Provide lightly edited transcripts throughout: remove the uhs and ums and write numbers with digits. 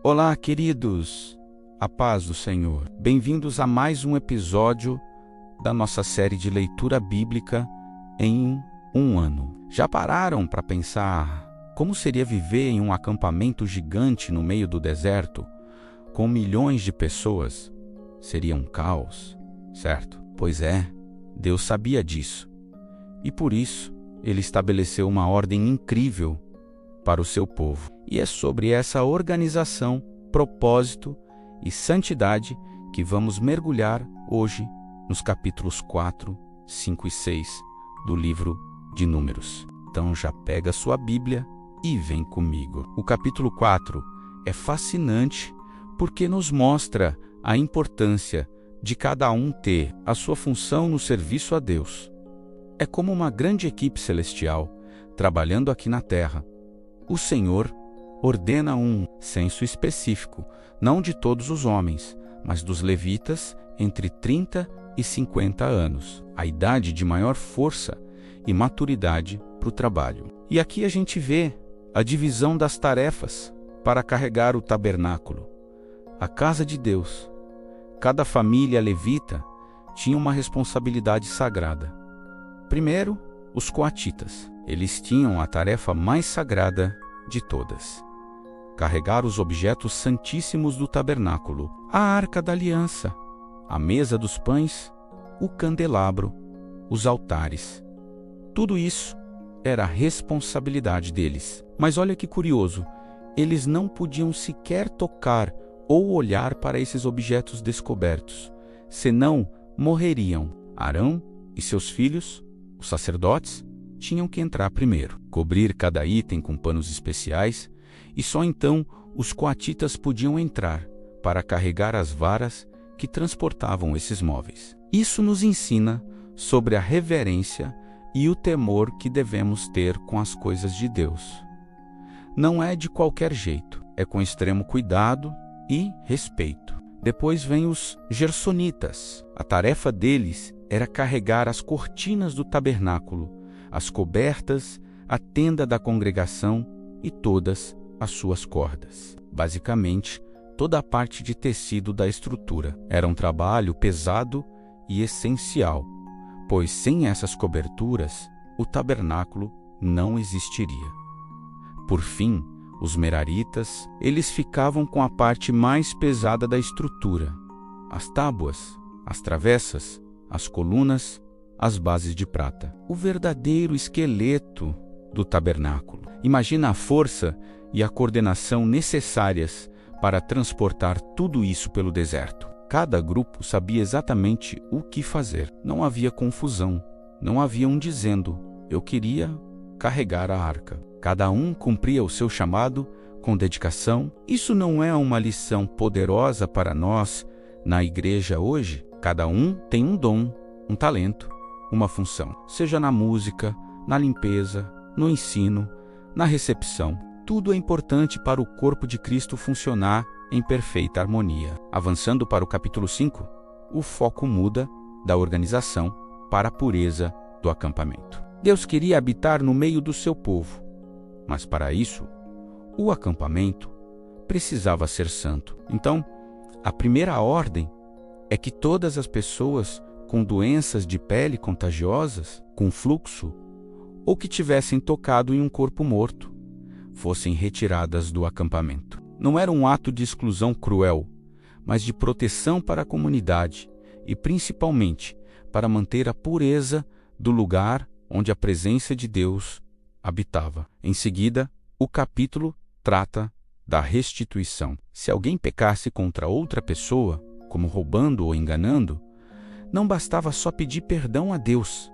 Olá, queridos! A paz do Senhor. Bem-vindos a mais um episódio da nossa série de leitura bíblica em um ano. Já pararam para pensar como seria viver em um acampamento gigante no meio do deserto, com milhões de pessoas? Seria um caos, certo? Pois é, Deus sabia disso. E por isso, Ele estabeleceu uma ordem incrível para o seu povo. E é sobre essa organização, propósito e santidade que vamos mergulhar hoje nos capítulos 4, 5 e 6 do livro de Números. Então já pega sua Bíblia e vem comigo. O capítulo 4 é fascinante porque nos mostra a importância de cada um ter a sua função no serviço a Deus. É como uma grande equipe celestial trabalhando aqui na terra. O Senhor ordena um censo específico, não de todos os homens, mas dos levitas entre 30 e 50 anos, a idade de maior força e maturidade para o trabalho. E aqui a gente vê a divisão das tarefas para carregar o tabernáculo, a casa de Deus. Cada família levita tinha uma responsabilidade sagrada. Primeiro, os coatitas. Eles tinham a tarefa mais sagrada de todas: carregar os objetos santíssimos do tabernáculo, a arca da aliança, a mesa dos pães, o candelabro, os altares. Tudo isso era a responsabilidade deles. Mas olha que curioso, eles não podiam sequer tocar ou olhar para esses objetos descobertos, senão morreriam. Arão e seus filhos, os sacerdotes, tinham que entrar primeiro, cobrir cada item com panos especiais, e só então os coatitas podiam entrar para carregar as varas que transportavam esses móveis. Isso nos ensina sobre a reverência e o temor que devemos ter com as coisas de Deus. Não é de qualquer jeito, é com extremo cuidado e respeito. Depois vem os gersonitas. A tarefa deles era carregar as cortinas do tabernáculo, as cobertas, a tenda da congregação e todas as suas cordas. Basicamente, toda a parte de tecido da estrutura. Era um trabalho pesado e essencial, pois sem essas coberturas, o tabernáculo não existiria. Por fim, os meraritas, eles ficavam com a parte mais pesada da estrutura: as tábuas, as travessas, as colunas, as bases de prata. O verdadeiro esqueleto do tabernáculo. Imagina a força e a coordenação necessárias para transportar tudo isso pelo deserto. Cada grupo sabia exatamente o que fazer. Não havia confusão. Não havia um dizendo: eu queria carregar a arca. Cada um cumpria o seu chamado com dedicação. Isso não é uma lição poderosa para nós na igreja hoje? Cada um tem um dom, um talento, uma função, seja na música, na limpeza, no ensino, na recepção. Tudo é importante para o corpo de Cristo funcionar em perfeita harmonia. Avançando para o capítulo 5, o foco muda da organização para a pureza do acampamento. Deus queria habitar no meio do seu povo, mas para isso, o acampamento precisava ser santo. Então, a primeira ordem é que todas as pessoas com doenças de pele contagiosas, com fluxo, ou que tivessem tocado em um corpo morto, fossem retiradas do acampamento. Não era um ato de exclusão cruel, mas de proteção para a comunidade e, principalmente, para manter a pureza do lugar onde a presença de Deus habitava. Em seguida, o capítulo trata da restituição. Se alguém pecasse contra outra pessoa, como roubando ou enganando, não bastava só pedir perdão a Deus.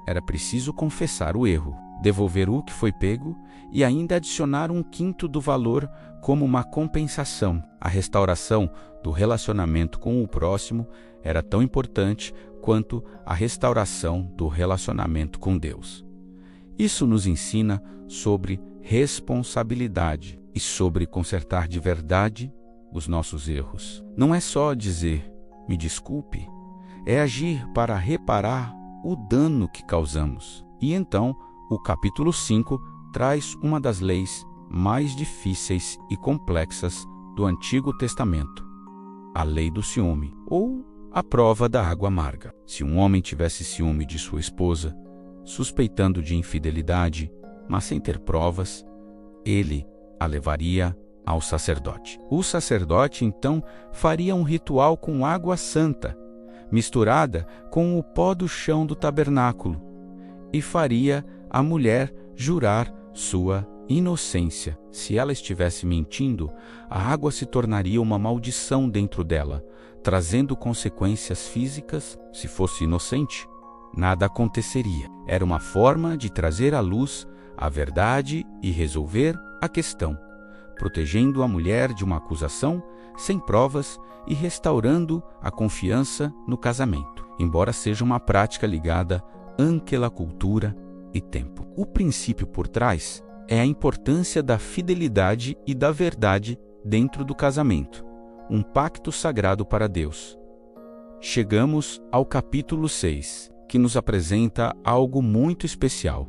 Era preciso confessar o erro, devolver o que foi pego e ainda adicionar 1/5 do valor como uma compensação. A restauração do relacionamento com o próximo era tão importante quanto a restauração do relacionamento com Deus. Isso nos ensina sobre responsabilidade e sobre consertar de verdade os nossos erros. Não é só dizer, me desculpe, é agir para reparar o dano que causamos. E então, o capítulo 5 traz uma das leis mais difíceis e complexas do Antigo Testamento, a lei do ciúme, ou a prova da água amarga. Se um homem tivesse ciúme de sua esposa, suspeitando de infidelidade, mas sem ter provas, ele a levaria ao sacerdote. O sacerdote, então, faria um ritual com água santa, misturada com o pó do chão do tabernáculo, e faria a mulher jurar sua inocência. Se ela estivesse mentindo, a água se tornaria uma maldição dentro dela, trazendo consequências físicas. Se fosse inocente, nada aconteceria. Era uma forma de trazer à luz a verdade e resolver a questão, protegendo a mulher de uma acusação sem provas e restaurando a confiança no casamento, embora seja uma prática ligada àquela cultura e tempo. O princípio por trás é a importância da fidelidade e da verdade dentro do casamento, um pacto sagrado para Deus. Chegamos ao capítulo 6, que nos apresenta algo muito especial: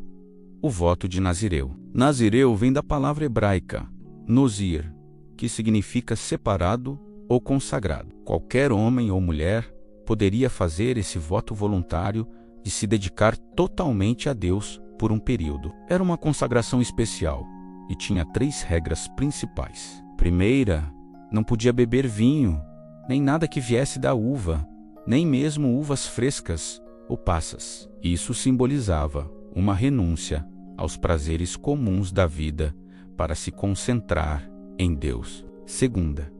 o voto de Nazireu. Nazireu vem da palavra hebraica Nozir, que significa separado ou consagrado. Qualquer homem ou mulher poderia fazer esse voto voluntário de se dedicar totalmente a Deus por um período. Era uma consagração especial e tinha 3 regras principais. Primeira, não podia beber vinho, nem nada que viesse da uva, nem mesmo uvas frescas ou passas. Isso simbolizava uma renúncia aos prazeres comuns da vida para se concentrar em Deus. Segunda,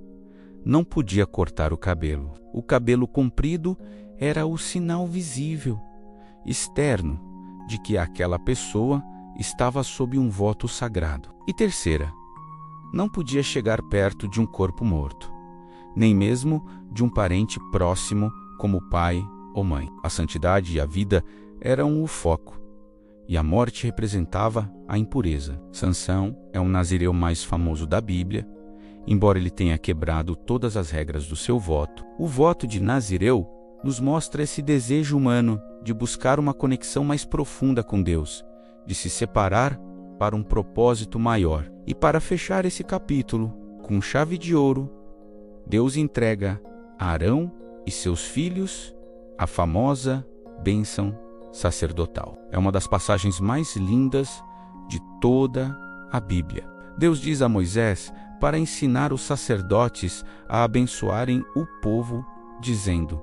não podia cortar o cabelo. O cabelo comprido era o sinal visível, externo, de que aquela pessoa estava sob um voto sagrado. E terceira, não podia chegar perto de um corpo morto, nem mesmo de um parente próximo como pai ou mãe. A santidade e a vida eram o foco, e a morte representava a impureza. Sansão é o nazireu mais famoso da Bíblia, embora ele tenha quebrado todas as regras do seu voto. O voto de Nazireu nos mostra esse desejo humano de buscar uma conexão mais profunda com Deus, de se separar para um propósito maior. E para fechar esse capítulo, com chave de ouro, Deus entrega a Arão e seus filhos a famosa bênção sacerdotal. É uma das passagens mais lindas de toda a Bíblia. Deus diz a Moisés para ensinar os sacerdotes a abençoarem o povo, dizendo: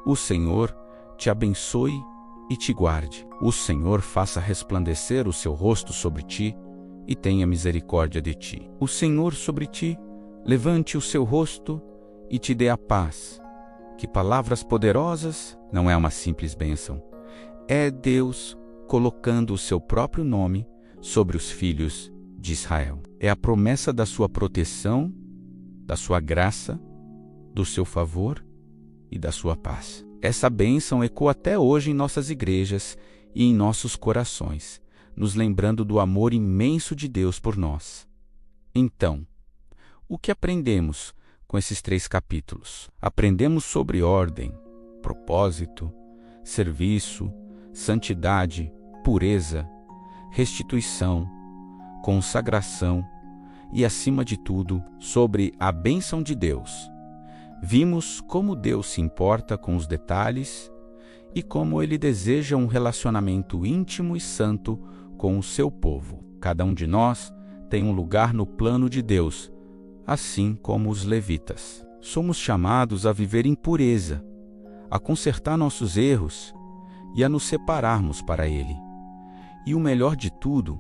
"O Senhor te abençoe e te guarde. O Senhor faça resplandecer o seu rosto sobre ti e tenha misericórdia de ti. O Senhor sobre ti levante o seu rosto e te dê a paz." Que palavras poderosas! Não é uma simples bênção. É Deus colocando o seu próprio nome sobre os filhos de Israel. É a promessa da sua proteção, da sua graça, do seu favor e da sua paz. Essa bênção ecoa até hoje em nossas igrejas e em nossos corações, nos lembrando do amor imenso de Deus por nós. Então, o que aprendemos com esses 3 capítulos? Aprendemos sobre ordem, propósito, serviço, santidade, pureza, restituição, consagração e, acima de tudo, sobre a bênção de Deus. Vimos como Deus se importa com os detalhes e como Ele deseja um relacionamento íntimo e santo com o seu povo. Cada um de nós tem um lugar no plano de Deus, assim como os levitas. Somos chamados a viver em pureza, a consertar nossos erros e a nos separarmos para Ele. E o melhor de tudo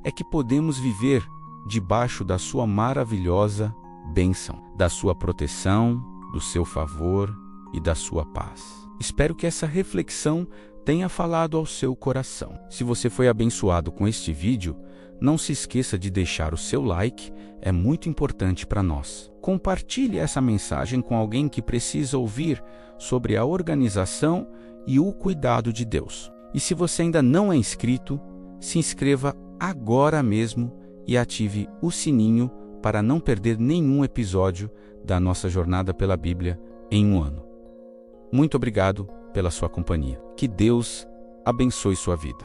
é que podemos viver debaixo da sua maravilhosa bênção, da sua proteção, do seu favor e da sua paz. Espero que essa reflexão tenha falado ao seu coração. Se você foi abençoado com este vídeo, não se esqueça de deixar o seu like, é muito importante para nós. Compartilhe essa mensagem com alguém que precisa ouvir sobre a organização e o cuidado de Deus. E se você ainda não é inscrito, se inscreva agora mesmo e ative o sininho para não perder nenhum episódio da nossa jornada pela Bíblia em um ano. Muito obrigado pela sua companhia. Que Deus abençoe sua vida.